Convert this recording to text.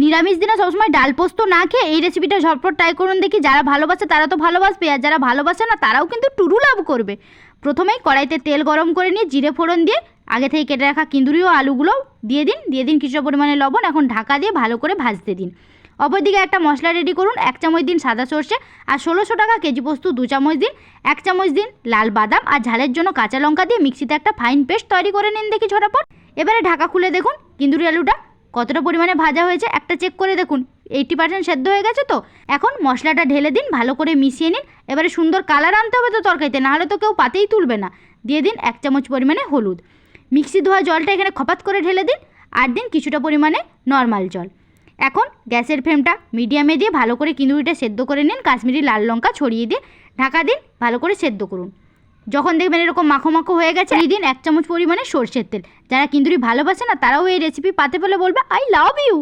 নিরামিষ দিনে সবসময় ডাল পোস্ত না খেয়ে এই রেসিপিটা ঝটপট ট্রাই করুন দেখি। যারা ভালোবাসে তারা তো ভালোবাসবে, আর যারা ভালোবাসে না তারাও কিন্তু টুরু লাভ করবে। প্রথমেই কড়াইতে তেল গরম করে নিয়ে জিরে ফোড়ন দিয়ে আগে থেকে কেটে রাখা কিন্দুরি ও আলুগুলো দিয়ে দিন কিছুটা পরিমাণে লবণ। এখন ঢাকা দিয়ে ভালো করে ভাজতে দিন। অপরদিকে একটা মশলা রেডি করুন। 1 চামচ দিন সাদা সর্ষে আর 1600 টাকা কেজি পোস্ত 2 চামচ দিন। 1 চামচ দিন লাল বাদাম আর ঝালের জন্য কাঁচা লঙ্কা দিয়ে মিক্সিতে একটা ফাইন পেস্ট তৈরি করে নিন দেখি ঝটাপট। এবারে ঢাকা খুলে দেখুন কিন্দুরি আলুটা কতটা পরিমাণে ভাজা হয়েছে, একটা চেক করে দেখুন 80% সেদ্ধ হয়ে গেছে। তো এখন মশলাটা ঢেলে দিন, ভালো করে মিশিয়ে নিন। এবারে সুন্দর কালার আনতে হবে তো তরকারিতে, নাহলে তো কেউ পাতেই তুলবে না। দিয়ে দিন 1 চামচ পরিমাণে হলুদ। মিক্সি ধোয়া জলটা এখানে খপাত করে ঢেলে দিন আর দিন কিছুটা পরিমাণে নর্মাল জল। এখন গ্যাসের ফ্লেমটা মিডিয়ামে দিয়ে ভালো করে কিন্দুরিটা সেদ্ধ করে নিন। কাশ্মীরি লাল লঙ্কা ছড়িয়ে দিয়ে ঢাকা দিন, ভালো করে সেদ্ধ করুন। যখন দেখবেন এরকম মাখো মাখো হয়ে গেছে এই দিন 1 চামচ পরিমাণে সরষের তেল। যারা কিন্দুরি ভালোবাসে না তারাও এই রেসিপি পাতে পেলে বলবে আই লাভ ইউ।